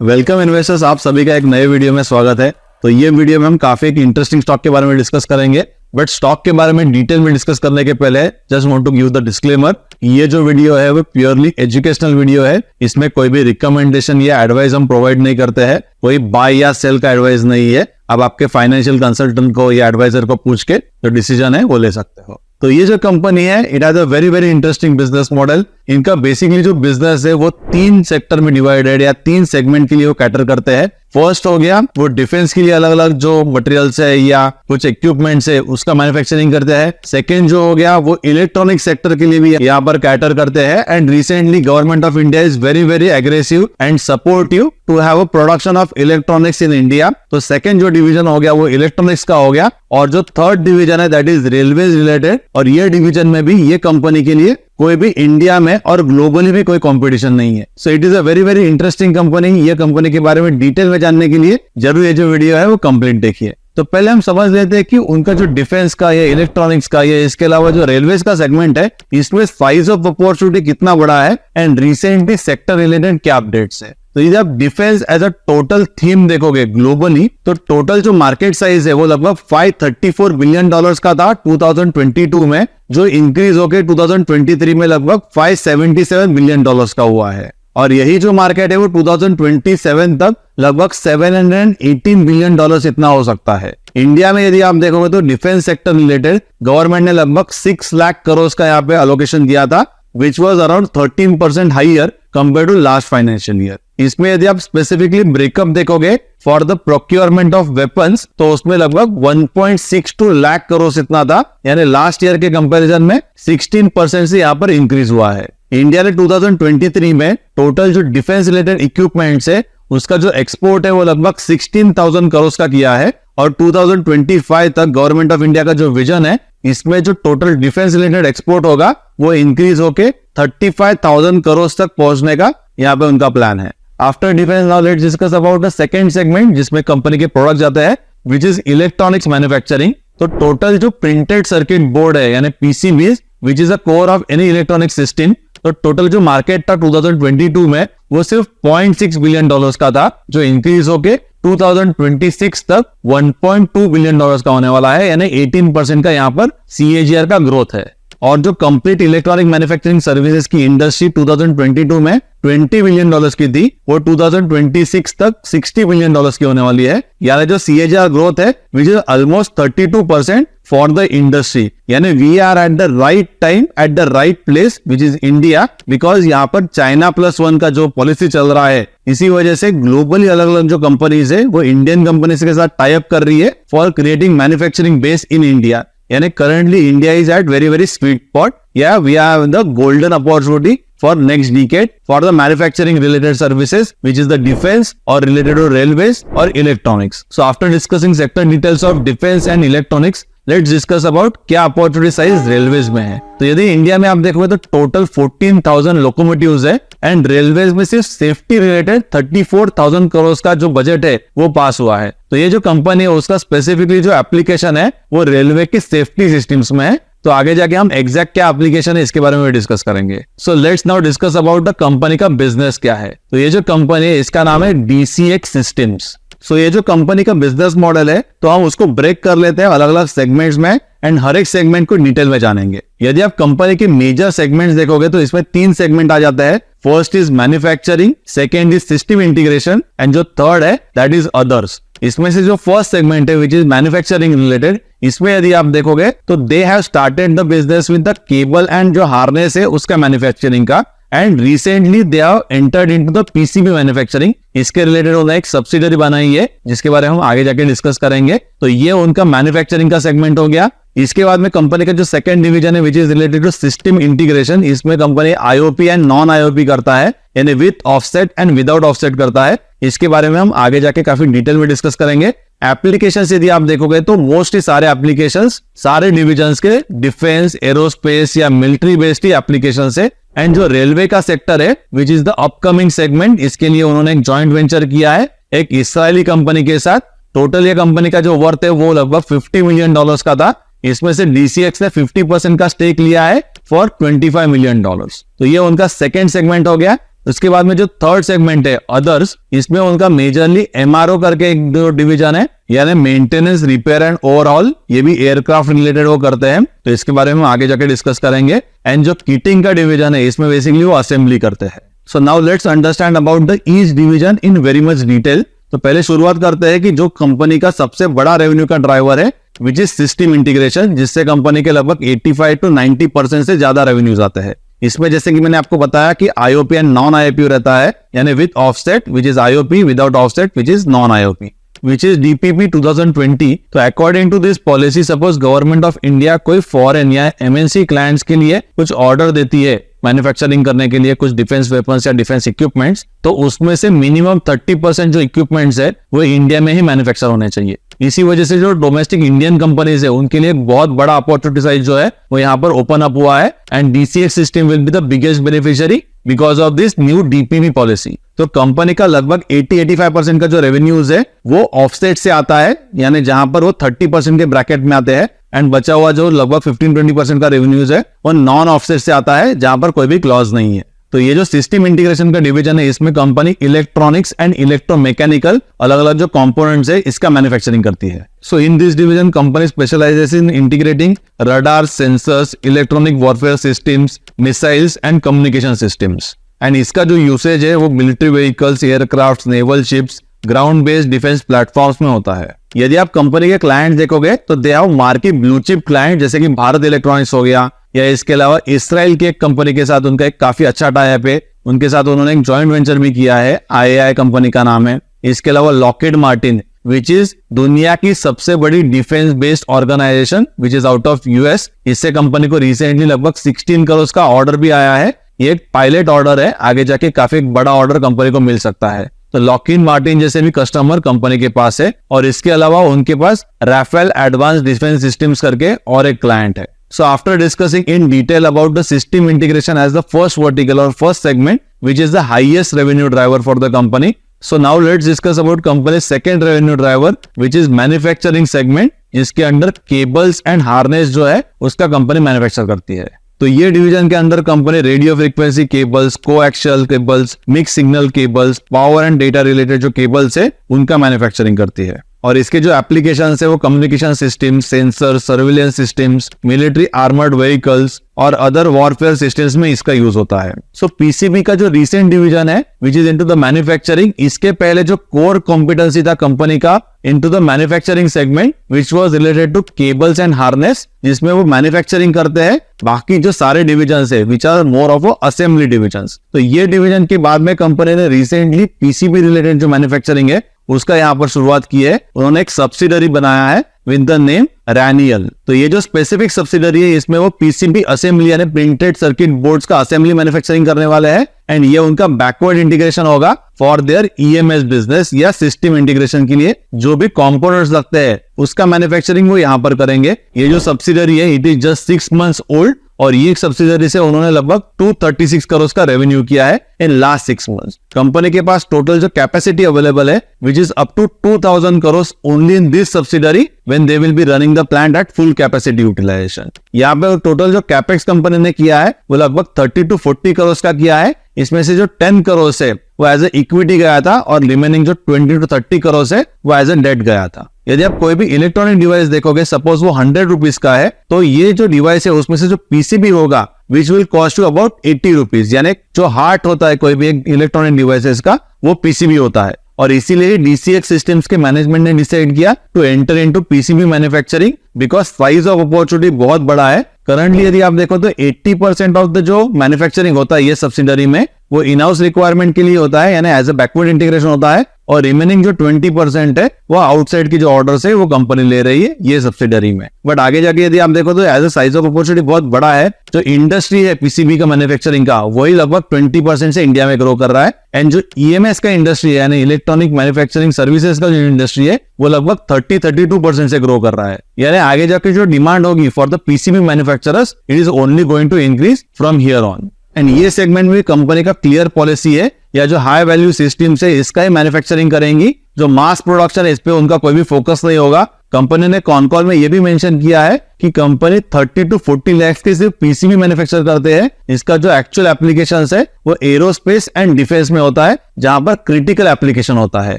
Welcome investors, आप सभी का एक नए वीडियो में स्वागत है। तो ये वीडियो में हम काफी एक इंटरेस्टिंग स्टॉक के बारे में डिस्कस करेंगे, बट स्टॉक के बारे में डिटेल में डिस्कस करने के पहले just want to give the disclaimer. ये जो वीडियो है वो प्योरली एजुकेशनल वीडियो है। इसमें कोई भी रिकमेंडेशन या एडवाइस हम प्रोवाइड नहीं करते हैं। कोई बाय या सेल का एडवाइस नहीं है। अब आपके फाइनेंशियल कंसल्टेंट को या एडवाइजर को पूछ के जो डिसीजन है वो ले सकते हो। तो ये जो कंपनी है, it has a very very interesting business model. इनका बेसिकली जो बिजनेस है वो 3 सेक्टर में डिवाइडेड या 3 सेगमेंट के लिए वो कैटर करते हैं। फर्स्ट हो गया वो डिफेंस के लिए अलग अलग जो मटेरियल्स है या कुछ इक्विपमेंट्स है उसका मैन्युफैक्चरिंग करते हैं। सेकंड जो हो गया वो इलेक्ट्रॉनिक सेक्टर के लिए भी यहाँ पर कैटर करते हैं। And recently government of India is very very aggressive and supportive to have a production of electronics in India. तो सेकंड जो डिवीजन हो गया वो इलेक्ट्रॉनिक्स का हो गया। और जो थर्ड डिवीजन है दैट इज रेलवेज रिलेटेड। और ये डिवीजन में भी ये कंपनी के लिए कोई भी इंडिया में और ग्लोबली भी कोई कंपटीशन नहीं है। So it is a very very interesting company. ये कंपनी के बारे में डिटेल में जानने के लिए जरूर ये जो वीडियो है वो कंप्लीट देखिए। तो पहले हम समझ लेते हैं कि उनका जो डिफेंस का या इलेक्ट्रॉनिक्स का या इसके अलावा जो रेलवेज का सेगमेंट है इसमें साइज ऑफ अपॉर्चुनिटी कितना बड़ा है एंड रिसेंटली सेक्टर रिलेटेड क्या अपडेट्स है। तो यदि आप defence as a total theme देखोगे ग्लोबली तो टोटल जो मार्केट साइज है वो लगभग $534 बिलियन का था 2022 में, जो इंक्रीज होकर 2023 में लगभग $577 बिलियन का हुआ है। और यही जो मार्केट है वो 2027 तक लगभग $718 बिलियन इतना हो सकता है। इंडिया में यदि आप देखोगे तो डिफेंस सेक्टर रिलेटेड गवर्नमेंट ने लगभग 6 लाख करोड़ का यहाँ पे अलोकेशन दिया था, which was around 13% higher compared to last financial year। इसमें यदि आप स्पेसिफिकली ब्रेकअप देखोगे for the procurement of weapons तो उसमें लगभग 1.62 लाख करोड़ इतना था, यानी लास्ट ईयर के कंपैरिजन में 16% से यहाँ पर इंक्रीज हुआ है। इंडिया ने 2023 में टोटल जो डिफेंस रिलेटेड इक्विपमेंट्स है उसका जो एक्सपोर्ट है वो लगभग 16,000 करोड़ का किया है। और 2025 तक गवर्नमेंट ऑफ इंडिया का जो विजन है इसमें जो टोटल डिफेंस रिलेटेड एक्सपोर्ट होगा वो इंक्रीज होके 35,000 करोड़ तक पहुंचने का यहाँ पे उनका प्लान है। After defence now let's discuss about the second segment जिसमें कंपनी के प्रोडक्ट जाते हैं, विच इज इलेक्ट्रॉनिक्स मैन्युफैक्चरिंग। तो टोटल जो प्रिंटेड सर्किट बोर्ड है यानी PCBs which is a core of any electronic system, तो टोटल जो मार्केट था 2022 में वो सिर्फ $0.6 बिलियन का था, जो इंक्रीज होके 2026 तक $1.2 बिलियन का होने वाला है, यानी 18% का यहाँ पर CAGR का ग्रोथ है। और जो कंप्लीट इलेक्ट्रॉनिक मैन्युफैक्चरिंग सर्विसेज की इंडस्ट्री 2022 में $20 बिलियन की थी, वो 2026 तक $60 बिलियन की होने वाली है। यानी जो CAGR ग्रोथ है which is almost 32% for the industry. यानी we are at the right time at the right place which is India, because यहाँ पर चाइना +1 का जो पॉलिसी चल रहा है इसी वजह से ग्लोबली अलग अलग जो कंपनीज है वो इंडियन कंपनीज के साथ टाई अप कर रही है for creating manufacturing base in India. यानी currently India is at very very sweet spot. या we have the golden opportunity for next decade for the manufacturing related services which is the defense or related to railways or electronics। So after discussing sector details of defense and electronics, let's discuss about क्या opportunity size railways में है। तो यदि India में आप देखोगे तो total 14,000 locomotives है एंड रेलवेज में सिर्फ सेफ्टी रिलेटेड 34,000 करोड़ का जो बजट है वो पास हुआ है। तो ये जो कंपनी है उसका स्पेसिफिकली जो एप्लीकेशन है वो रेलवे की सेफ्टी सिस्टम्स में है। तो आगे जाके हम एग्जैक्ट क्या एप्लीकेशन है इसके बारे में डिस्कस करेंगे। सो let's now discuss about the company का बिजनेस क्या है। तो ये जो कंपनी है इसका नाम है DCX सिस्टम्स। सो ये जो कंपनी का बिजनेस मॉडल है तो हम उसको ब्रेक कर लेते हैं अलग अलग सेगमेंट्स में एंड हर एक सेगमेंट को डिटेल में जानेंगे। यदि आप कंपनी के मेजर सेगमेंट्स देखोगे तो इसमें 3 सेगमेंट आ जाता है। First is manufacturing, second is system integration and जो थर्ड है दैट इज अदर्स। इसमें से जो फर्स्ट सेगमेंट है विच इज मैन्युफैक्चरिंग रिलेटेड, इसमें यदि आप देखोगे तो they have started the business with the cable and जो हार्नेस है उसका मैन्युफैक्चरिंग का। And recently they have entered into the PCB manufacturing. इसके रिलेटेड उन्होंने एक सब्सिडरी बनाई है जिसके बारे में हम आगे जाके डिस्कस करेंगे। तो ये उनका मैन्युफैक्चरिंग का सेगमेंट हो गया। इसके बाद में कंपनी का जो सेकंड डिवीजन है which is related to system integration, इसमें company IOP and non IOP करता है, यानी with offset and without offset करता है। इसके बारे में हम आगे जाके काफी डिटेल में डिस्कस करेंगे। एप्लीकेशंस यदि आप देखोगे तो मोस्टली सारे एप्लीकेशंस सारे डिविजन्स के डिफेंस, एरोस्पेस या मिलिट्री बेस्ड ही एप्लीकेशंस है। एंड जो रेलवे का सेक्टर है which is the upcoming segment, इसके लिए उन्होंने एक जॉइंट वेंचर किया है एक इसराइली कंपनी के साथ। टोटल ये कंपनी का जो वर्थ है वो लगभग $50 मिलियन का था। इसमें से DCX ने 50% का स्टेक लिया है फॉर $25 मिलियन। तो ये उनका सेकेंड सेगमेंट हो गया। उसके बाद में जो थर्ड सेगमेंट है अदर्स, इसमें उनका मेजरली एमआरओ करके एक दो डिवीजन है, यानी मेंटेनेंस, रिपेयर एंड ओवरऑल। ये भी एयरक्राफ्ट रिलेटेड वो करते हैं, तो इसके बारे में आगे जाके डिस्कस करेंगे। एंड जो किटिंग का डिवीजन है, इसमें बेसिकली वो असेंबली करते हैं। So now let's understand about the each division in very much detail. तो पहले शुरुआत करते हैं कि जो कंपनी का सबसे बड़ा रेवेन्यू का ड्राइवर है विच इज सिस्टम इंटीग्रेशन, जिससे कंपनी के लगभग 85 to 90% से ज्यादा रेवेन्यूज आते हैं। इसमें जैसे कि मैंने आपको बताया कि आईओपी एंड नॉन आईओपी रहता है, यानी with offset which is IOP, without offset which is non IOP, which is DPP 2020। तो according to this policy, suppose government of India कोई फॉरेन या एमएनसी क्लाइंट्स के लिए कुछ ऑर्डर देती है मैन्युफैक्चरिंग करने के लिए, कुछ डिफेंस वेपन्स या डिफेंस इक्विपमेंट्स, तो उसमें से मिनिमम 30% जो इक्विपमेंट्स है वो इंडिया में ही मैन्युफैक्चर होने चाहिए। इसी वजह से जो डोमेस्टिक इंडियन कंपनीज है उनके लिए एक बहुत बड़ा अपॉर्चुनिटी साइज जो है वो यहाँ पर ओपन अप हुआ है। And DCX system will be the biggest beneficiary because of this new DPP policy. तो कंपनी का लगभग 80-85% का जो रेवेन्यूज है वो ऑफसेट से आता है, यानी जहां पर वो 30% के ब्रैकेट में आते हैं। एंड बचा हुआ जो लगभग 15-20% का रेवेन्यूज है वो नॉन ऑफसेट से आता है, जहां पर कोई भी क्लॉज नहीं है। तो ये जो सिस्टम इंटीग्रेशन का डिवीजन है, इसमें कंपनी इलेक्ट्रॉनिक्स एंड इलेक्ट्रोमैकेनिकल अलग अलग जो कंपोनेंट्स है इसका मैन्युफैक्चरिंग करती है। So in this division company specialises in integrating radar, sensors, electronic warfare systems, missiles and communication systems. And इसका जो यूसेज है वो military vehicles, aircraft, naval ships, ground based defence platforms में होता है। यदि आप कंपनी के क्लाइंट देखोगे तो they have marquee blue chip client, जैसे कि भारत इलेक्ट्रॉनिक्स हो गया, या इसके अलावा इसराइल की एक कंपनी के साथ उनका एक काफी अच्छा टाई अप है। उनके साथ उन्होंने एक जॉइंट वेंचर भी किया है, IAI कंपनी का नाम है। इसके अलावा लॉकहीड मार्टिन विच इज दुनिया की सबसे बड़ी defence based organisation which is out of US. इससे कंपनी को रिसेंटली लगभग 16 करोड़ का ऑर्डर भी आया है। ये एक पायलट ऑर्डर है, आगे जाके काफी बड़ा ऑर्डर कंपनी को मिल सकता है। तो लॉकहीड मार्टिन जैसे भी कस्टमर कंपनी के पास है, और इसके अलावा उनके पास राफेल एडवांस डिफेंस सिस्टम्स करके और एक क्लाइंट है। So after discussing in detail about the system integration as the first vertical or first segment, which is the highest revenue driver for the company, so now let's discuss about company's second revenue driver, which is manufacturing segment, जिसके अंदर cables and harness जो है उसका company manufacture करती है। तो ये division के अंदर company radio frequency cables, coaxial cables, mix signal cables, power and data related जो केबल्स है उनका मैन्युफैक्चरिंग करती है। और इसके जो एप्लीकेशंस है वो communication system, sensor, surveillance systems, military armoured vehicles और अदर वॉरफेयर सिस्टम्स में इसका यूज होता है। सो पीसीबी का जो रिसेंट डिवीजन है which is into the manufacturing, इसके पहले जो कोर कॉम्पिटेंसी था कंपनी का into the manufacturing segment which was related to cables and harness, जिसमें वो मैन्युफैक्चरिंग करते हैं। बाकी जो सारे डिविजन्स है which are more of assembly divisions. तो ये डिवीजन के बाद में कंपनी ने रिसेंटली पीसीबी रिलेटेड जो मैन्युफैक्चरिंग है उसका यहाँ पर शुरुआत की है। उन्होंने एक सब्सिडरी बनाया है विद द नेम रैनियल। तो ये जो स्पेसिफिक सब्सिडरी है इसमें वो पीसीबी असेंबली यानी प्रिंटेड सर्किट बोर्ड्स का असेंबली मैन्युफैक्चरिंग करने वाले हैं। एंड ये उनका बैकवर्ड इंटीग्रेशन होगा फॉर देयर ईएमएस बिजनेस या सिस्टम इंटीग्रेशन के लिए। जो भी कंपोनेंट्स लगते हैं उसका मैन्युफैक्चरिंग वो यहाँ पर करेंगे। ये जो सब्सिडरी है it is just 6 months old, और ये सब्सिडरी से उन्होंने लगभग 236 करोड़ का रेवेन्यू किया है इन लास्ट 6 months। कंपनी के पास टोटल जो कैपेसिटी अवेलेबल है which is up to 2000 crore only in this subsidiary when they will be running the plant at full capacity utilisation. यहाँ पे टोटल जो कैपेक्स कंपनी ने किया है वो लगभग 30 to 40 करोड़ का किया है। इसमें से जो 10 करोड़ है वो एज ए इक्विटी गया था, और रिमेनिंग जो 20 to 30 करोड़ है वो एज ए डेट गया था। यदि आप कोई भी इलेक्ट्रॉनिक डिवाइस देखोगे, सपोज वो 100 रुपीज का है, तो ये जो डिवाइस है उसमें से जो पीसीबी होगा which will cost you about 80 rupees, यानी जो हार्ट होता है कोई भी एक इलेक्ट्रॉनिक डिवाइसेस का वो पीसीबी होता है। और इसीलिए डीसीएक्स सिस्टम्स के मैनेजमेंट ने डिसाइड किया to enter into PCB manufacturing because size of opportunity बहुत बड़ा है। करंटली यदि आप देखो तो 80% ऑफ द जो मैन्युफैक्चरिंग होता है ये सब्सिडरी में वो इन हाउस रिक्वायरमेंट के लिए होता है, यानी एज ए बैकवर्ड इंटीग्रेशन होता है। और रिमेनिंग जो 20% है वो आउटसाइड की जो ऑर्डर्स है वो कंपनी ले रही है ये सब्सिडरी में। बट आगे जाके यदि आप देखो तो as a size of opportunity बहुत बड़ा है। जो इंडस्ट्री है पीसीबी का मैन्युफैक्चरिंग का वही लगभग 20% से इंडिया में ग्रो कर रहा है। एंड जो ईएमएस का इंडस्ट्री है यानी इलेक्ट्रॉनिक मैन्युफैक्चरिंग सर्विसेज का जो इंडस्ट्री है वो लगभग 30-32% से ग्रो कर रहा है। यानी आगे जाके जो डिमांड होगी for the PCB manufacturers it is only going to increase from here on. And ये सेगमेंट में कंपनी का क्लियर पॉलिसी है, या जो हाई वैल्यू सिस्टम है इसका ही मैन्युफैक्चरिंग करेंगी। जो मास प्रोडक्शन है इस पे उनका कोई भी फोकस नहीं होगा। कंपनी ने कॉन कॉल में ये भी मेंशन किया है कि कंपनी 30 to 40 लाख के सिर्फ पीसीबी मैन्युफैक्चर करते हैं। इसका जो एक्चुअल एप्लीकेशंस है वो एरोस्पेस एंड डिफेंस में होता है, जहां पर क्रिटिकल एप्लीकेशन होता है।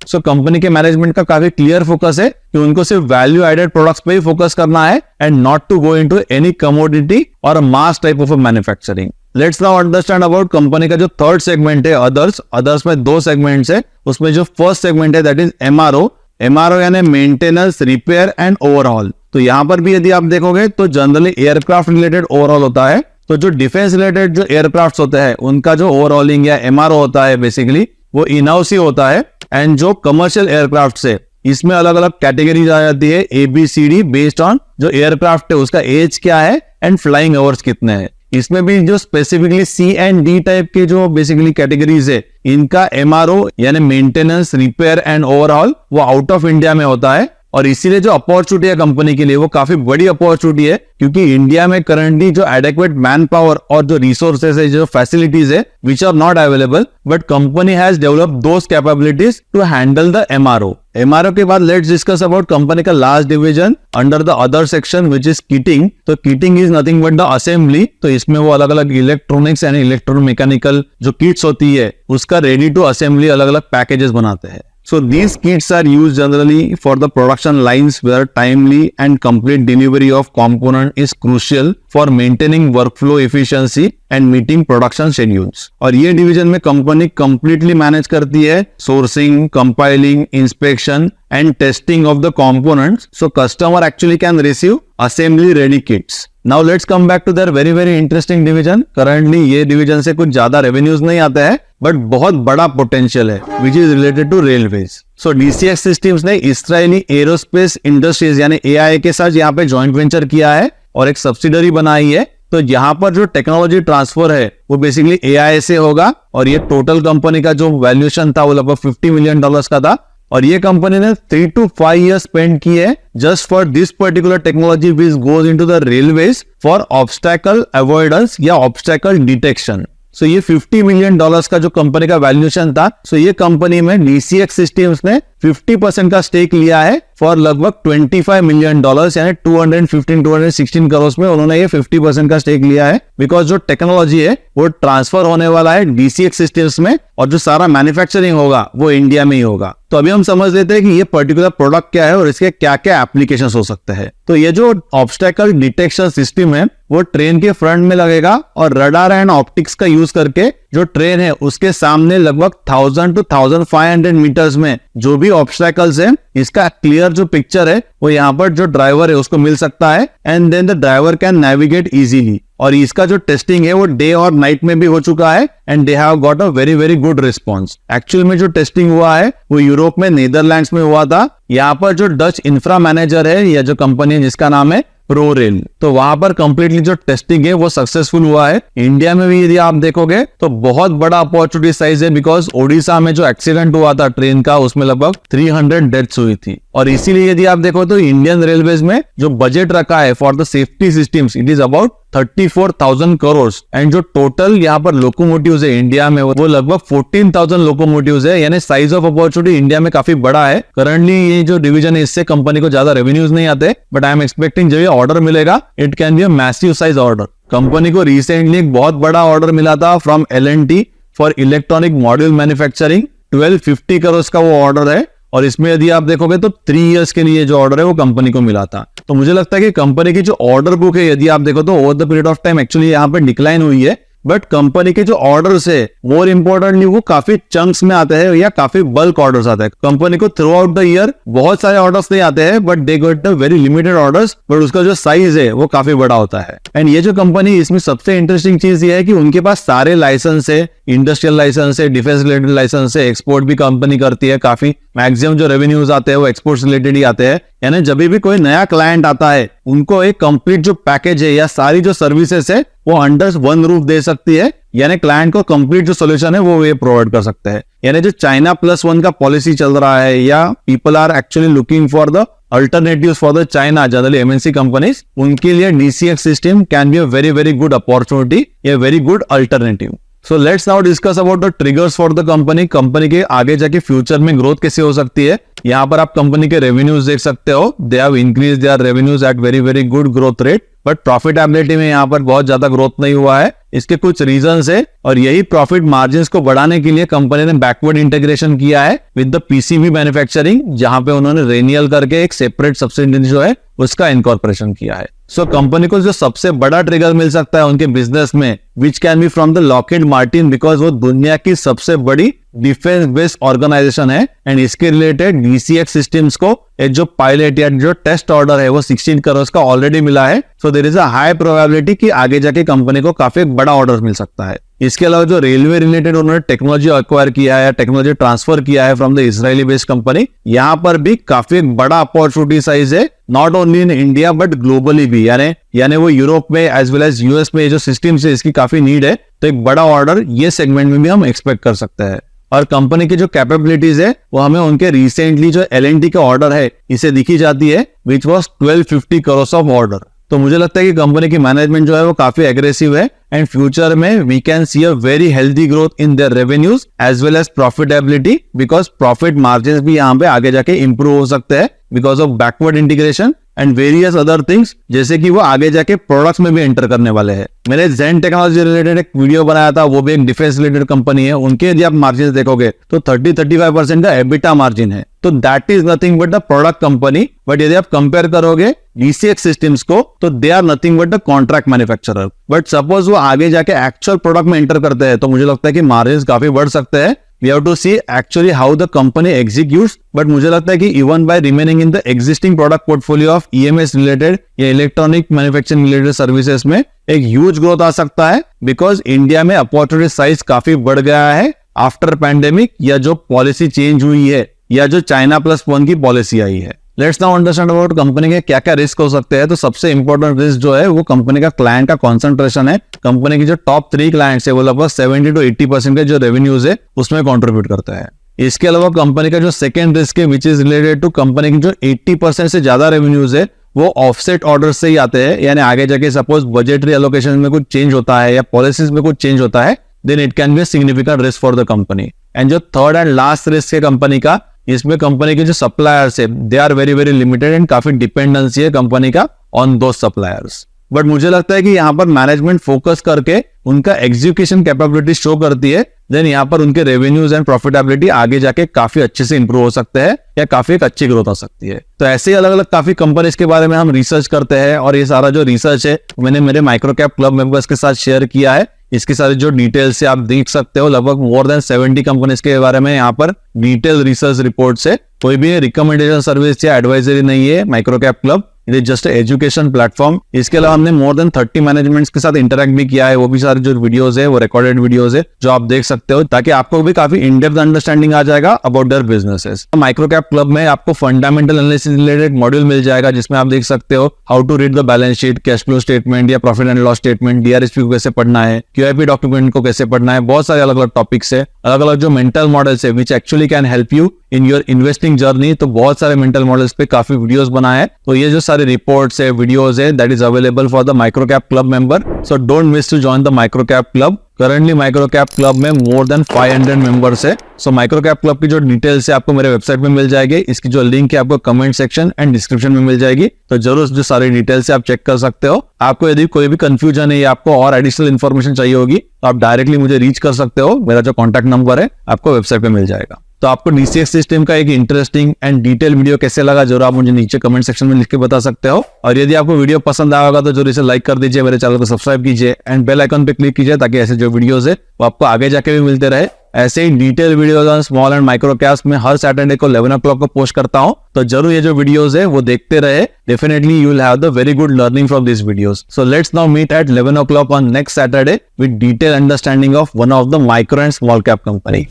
सो कंपनी के मैनेजमेंट का काफी क्लियर फोकस है कि उनको सिर्फ वैल्यू एडेड प्रोडक्ट्स पे ही फोकस करना है and not to go into any commodity और mass type of manufacturing. Let's now understand about company का जो थर्ड सेगमेंट है अदर्स में 2 सेगमेंट्स है। उसमें जो फर्स्ट सेगमेंट है दैट इज एमआरओ यानी मेंटेनेंस, रिपेयर एंड ओवरऑल। तो यहाँ पर भी यदि आप देखोगे तो जनरली एयरक्राफ्ट रिलेटेड ओवरऑल होता है। तो जो डिफेंस रिलेटेड जो एयरक्राफ्ट होते हैं उनका जो ओवरऑलिंग या एमआरओ होता है बेसिकली वो इन हाउस ही होता है। एंड जो कमर्शियल एयरक्राफ्ट है इसमें अलग अलग कैटेगरीज आ जाती है ABCD बेस्ड ऑन जो एयरक्राफ्ट है उसका एज क्या है एंड फ्लाइंग आवर्स कितने हैं। इसमें भी जो specifically C and D type के जो बेसिकली कैटेगरीज है इनका एमआरओ यानी मेंटेनेंस, रिपेयर एंड ओवरऑल वो आउट ऑफ इंडिया में होता है। और इसीलिए जो अपॉर्चुनिटी है कंपनी के लिए वो काफी बड़ी अपॉर्चुनिटी है, क्योंकि इंडिया में करंटली जो एडेक्वेट मैन पावर और जो रिसोर्सेज है, जो फैसिलिटीज है which are not available, but company has developed those capabilities to handle the MRO के बाद लेट्स डिस्कस अबाउट कंपनी का last division under the other section which is kitting. तो kitting is nothing but the assembly. तो इसमें वो अलग अलग electronics and electromechanical जो किट्स होती है उसका रेडी टू असेंबली अलग अलग पैकेजेस बनाते हैं। So these kits are used generally for the production lines where timely and complete delivery of component is crucial for maintaining workflow efficiency and meeting production schedules। और ये division में company completely manage करती है sourcing, compiling, inspection and testing of the components, so customer actually can receive assembly ready kits। Now let's come back to their very interesting division। Currently ये division से कुछ ज्यादा revenues नहीं आता है but बहुत बड़ा पोटेंशियल है which is related to railways. So DCX systems ने इजरायली एरोस्पेस इंडस्ट्रीज यानी AIA के साथ यहाँ पे जॉइंट वेंचर किया है और एक सब्सिडरी बनाई है। तो यहाँ पर जो टेक्नोलॉजी ट्रांसफर है वो बेसिकली AIA से होगा और ये टोटल कंपनी का जो वैल्यूएशन था वो लगभग $50 मिलियन का था। और ये कंपनी ने 3 to 5 years स्पेंड किए just for this particular technology which goes into the railways for obstacle avoidance या ऑब्स्टैकल डिटेक्शन। सो ये $50 मिलियन का जो कंपनी का वैल्यूएशन था, सो ये कंपनी में DCX सिस्टम्स ने 50% का स्टेक लिया है फॉर लगभग $25 मिलियन यानी 216 करोड़ में उन्होंने ये 50% का स्टेक लिया है। बिकॉज जो टेक्नोलॉजी है वो ट्रांसफर होने वाला है DCX सिस्टम्स में और जो सारा मैन्युफैक्चरिंग होगा वो इंडिया में ही होगा। तो अभी हम समझ लेते हैं कि ये पर्टिकुलर प्रोडक्ट क्या है और इसके क्या क्या एप्लीकेशंस हो सकते हैं। तो ये जो ऑब्स्टैकल डिटेक्शन सिस्टम है वो ट्रेन के फ्रंट में लगेगा और रडार एंड ऑप्टिक्स का यूज करके जो ट्रेन है उसके सामने लगभग 1000 to 1500 मीटर्स में जो भी ऑब्स्टैकल्स है इसका क्लियर जो पिक्चर है वो यहाँ पर जो ड्राइवर है उसको मिल सकता है and then the driver can navigate easily. और इसका जो टेस्टिंग है वो डे और नाइट में भी हो चुका है and they have got a very good response. Actual में जो टेस्टिंग हुआ है वो यूरोप में नीदरलैंड्स में हुआ था। यहाँ पर जो डच इंफ्रा मैनेजर है या जो कंपनी है जिसका नाम है ProRail, तो वहां पर कंप्लीटली जो टेस्टिंग है वो सक्सेसफुल हुआ है। इंडिया में भी यदि आप देखोगे तो बहुत बड़ा अपॉर्चुनिटी साइज है, बिकॉज ओडिशा में जो एक्सीडेंट हुआ था ट्रेन का उसमें लगभग 300 डेथ्स हुई थी। और इसीलिए यदि आप देखो तो इंडियन रेलवेज में जो बजट रखा है for the safety systems it is about 34,000 crore and जो टोटल यहाँ पर लोकोमोटिव्स है इंडिया में वो लगभग 14,000 लोकोमोटिव्स है, यानी साइज ऑफ अपॉर्चुनिटी इंडिया में काफी बड़ा है। करंटली ये जो डिवीजन है इससे कंपनी को ज्यादा रेवेन्यूज नहीं आते, बट आई एम एक्सपेक्टिंग जब ये ऑर्डर मिलेगा it can be a massive size order. Company को रिसेंटली एक बहुत बड़ा ऑर्डर मिला था from L&T for electronic module manufacturing, 1250 crore का वो ऑर्डर है। और इसमें यदि आप देखोगे तो 3 इयर्स के लिए जो ऑर्डर है वो कंपनी को मिला था। तो मुझे लगता है कि कंपनी की जो ऑर्डर बुक है यदि आप देखो तो over the period of time actually यहाँ पे डिक्लाइन हुई है, बट कंपनी के जो ऑर्डर्स है मोर इंपोर्टेंटली वो काफी चंक्स में आते हैं या काफी बल्क ऑर्डर्स आते हैं। कंपनी को थ्रू आउट द ईयर बहुत सारे ऑर्डर्स नहीं आते हैं, but they get the very limited orders, but उसका जो साइज है वो काफी बड़ा होता है। एंड ये जो कंपनी इसमें सबसे इंटरेस्टिंग चीज ये है कि उनके पास सारे लाइसेंस है, इंडस्ट्रियल लाइसेंस है, डिफेंस रिलेटेड लाइसेंस है, एक्सपोर्ट भी कंपनी करती है। काफी मैक्सिमम जो रेवेन्यूज आते हैं वो एक्सपोर्ट्स रिलेटेड ही आते हैं। यानी जब भी कोई नया क्लाइंट आता है उनको एक कंप्लीट जो पैकेज है या सारी जो सर्विसेज है वो अंडर वन रूफ दे सकती है, यानी क्लाइंट को कंप्लीट जो सोल्यूशन है वो ये प्रोवाइड कर सकते हैं। यानी जो China +1 का पॉलिसी चल रहा है या people are actually looking for the alternatives for the China generally MNC companies, उनके लिए DCX system can be a very good opportunity, a very good alternative. So let's now discuss about the triggers for the company. Company के आगे जाके future में growth कैसे हो सकती है। यहाँ पर आप कंपनी के रेवेन्यूज देख सकते हो, they have increase their revenues at very very good growth rate, but profitability में यहाँ पर बहुत ज्यादा ग्रोथ नहीं हुआ है। इसके कुछ रीजंस है और यही प्रॉफिट मार्जिन्स को बढ़ाने के लिए कंपनी ने बैकवर्ड इंटीग्रेशन किया है विद द पीसीबी मैन्युफैक्चरिंग, जहां पे उन्होंने रेनियल करके एक सेपरेट सब्सिडियरी जो है उसका इनकॉर्पोरेशन किया है। सो कंपनी को जो सबसे बड़ा ट्रिगर मिल सकता है उनके बिजनेस में, which can be from the Lockheed Martin, because वो दुनिया की सबसे बड़ी डिफेंस बेस्ड ऑर्गेनाइजेशन है एंड इसके रिलेटेड डीसीएक्स सिस्टम्स को एक जो पायलट या जो टेस्ट ऑर्डर है वो 16 करोड़ का ऑलरेडी मिला है। So there is a high probability कि आगे जाके कंपनी को काफी बड़ा ऑर्डर मिल सकता है। इसके अलावा जो रेलवे रिलेटेड उन्होंने टेक्नोलॉजी एक्वायर किया है, टेक्नोलॉजी ट्रांसफर किया है from the Israeli based company, यहाँ पर भी काफी बड़ा अपॉर्चुनिटी साइज है, not only in India but globally भी, यानी वो यूरोप में एज वेल एज यूएस में जो सिस्टम्स है इसकी काफी नीड है, तो एक बड़ा ऑर्डर ये सेगमेंट में भी हम एक्सपेक्ट कर सकते हैं। और कंपनी की जो कैपेबिलिटीज है वो हमें उनके रिसेंटली जो एलएनटी का ऑर्डर है इसे दिखी जाती है, which was 1250 crore of order. तो मुझे लगता है कि कंपनी की मैनेजमेंट जो है वो काफी एग्रेसिव है एंड फ्यूचर में we can see a very healthy growth in their revenues as well as profitability, because profit margin भी यहाँ पे आगे जाके इंप्रूव हो सकते हैं because of backward integration and various other things, जैसे कि वो आगे जाके प्रोडक्ट्स में भी एंटर करने वाले हैं। मैंने जेन टेक्नोलॉजी रिलेटेड एक वीडियो बनाया था, वो भी एक डिफेंस रिलेटेड कंपनी है, उनके यदि आप मार्जिन देखोगे तो 30-35% का एबिटा मार्जिन है, तो that is nothing but the product company. But यदि आप कंपेयर करोगे डीसीएक्स सिस्टम्स को तो they are nothing but the contract manufacturer. But suppose वो आगे जाके एक्चुअल प्रोडक्ट में एंटर करते हैं तो मुझे लगता है कि मार्जिन काफी बढ़ सकते हैं। We have to see actually how the company executes, but मुझे लगता है कि even by remaining in the existing product portfolio of EMS related या electronic manufacturing related services में एक huge growth आ सकता है, because इंडिया में opportunity size काफी बढ़ गया है आफ्टर पैंडेमिक, या जो पॉलिसी चेंज हुई है या जो चाइना +1 की पॉलिसी आई है। Let's now understand about company के क्या क्या रिस्क हो सकते हैं। तो सबसे इंपॉर्टेंट रिस्क जो है वो कंपनी का क्लाइंट का कॉन्सेंट्रेशन है। कंपनी की जो टॉप 3 क्लाइंट्स है वो लगभग 70-80% के जो रेवेन्यूज है उसमें कंट्रीब्यूट करता है। इसके अलावा कंपनी का जो सेकंड रिस्क है which is related to company की जो 80% से ज्यादा रेवेन्यूज है वो ऑफसेट ऑर्डर से ही आते हैं, यानी आगे जाके सपोज बजटरी एलोकेशन में कुछ चेंज होता है या पॉलिसीज में कुछ चेंज होता है, then it can be significant risk for the company. And जो थर्ड एंड लास्ट रिस्क है कंपनी का, इसमें कंपनी के जो सप्लायर्स है they are very very limited and काफी डिपेंडेंसी है कंपनी का ऑन दो सप्लायर्स। बट मुझे लगता है कि यहाँ पर मैनेजमेंट फोकस करके उनका एग्जीक्यूशन कैपेबिलिटी शो करती है, देन यहाँ पर उनके रेवेन्यूज एंड प्रॉफिटेबिलिटी आगे जाके काफी अच्छे से इंप्रूव हो सकते हैं या काफी एक अच्छी ग्रोथ आ सकती है। तो ऐसे अलग अलग काफी कंपनीज के बारे में हम रिसर्च करते हैं और ये सारा जो रिसर्च है मैंने मेरे माइक्रोकैप क्लब मेंबर्स के साथ शेयर किया है। इसके सारे जो डिटेल्स है आप देख सकते हो, लगभग मोर देन 70 कंपनीज के बारे में यहाँ पर डिटेल रिसर्च रिपोर्ट है। कोई भी रिकमेंडेशन सर्विस या एडवाइजरी नहीं है microcap club, it is just education platform. इसके अलावा हमने मोर देन 30 मैनेजमेंट्स के साथ इंटरेक्ट भी किया है, वो भी सारे जो वीडियोस है वो रिकॉर्डेड वीडियोस है जो आप देख सकते हो, ताकि आपको भी काफी इन डेप्थ अंडरस्टैंडिंग आ जाएगा about their businesses. Microcap club में आपको फंडामेंटल एनालिसिस रिलेटेड मॉड्यूल मिल जाएगा जिसमें आप देख सकते हो how to read the balance sheet, cash flow statement या profit and loss statement, DRSP को कैसे पढ़ना है, क्यूआईपी डॉक्यूमेंट को कैसे पढ़ना है, बहुत सारे अलग अलग टॉपिक्स है, अलग अलग जो मेंटल मॉडल्स है which actually can help you in your investing journey. तो बहुत सारे मेंटल मॉडल्स पे काफी वीडियोस बनाए हैं, तो ये जो सारे रिपोर्ट्स है वीडियोस है that is available for the microcap club member. So don't miss to join the microcap club. Currently microcap club में मोर देन 500 मेंबर्स है। सो माइक्रोकैप क्लब की जो डिटेल्स है आपको मेरे वेबसाइट में मिल जाएगी, इसकी जो लिंक है आपको कमेंट सेक्शन एंड डिस्क्रिप्शन में मिल जाएगी, तो जरूर जो सारी डिटेल्स है आप चेक कर सकते हो। आपको यदि कोई भी कंफ्यूजन है या आपको और एडिशनल इन्फॉर्मेशन चाहिए होगी तो आप डायरेक्टली मुझे रीच कर सकते हो, मेरा जो कॉन्टैक्ट नंबर है आपको वेबसाइट पे मिल जाएगा। तो आपको डीसीएक्स सिस्टम का एक इंटरेस्टिंग एंड डिटेल वीडियो कैसे लगा जरूर आप मुझे नीचे कमेंट सेक्शन में लिख के बता सकते हो। और यदि आपको वीडियो पसंद आया होगा तो जरूर इसे लाइक कर दीजिए, मेरे चैनल को सब्सक्राइब कीजिए एंड बेल आइकन पे क्लिक कीजिए ताकि ऐसे जो वीडियोस है वो आपको आगे जाके भी मिलते रहे। ऐसे ही detail videos on small and micro caps में हर सैटरडे को 11 o'clock को पोस्ट करता हूं, तो जरूर ये जो वीडियोस है वो देखते रहे। Definitely you will have the very good learning from this videos. So let's now meet at 11 o'clock on next Saturday with detail understanding of one of the micro and small cap company.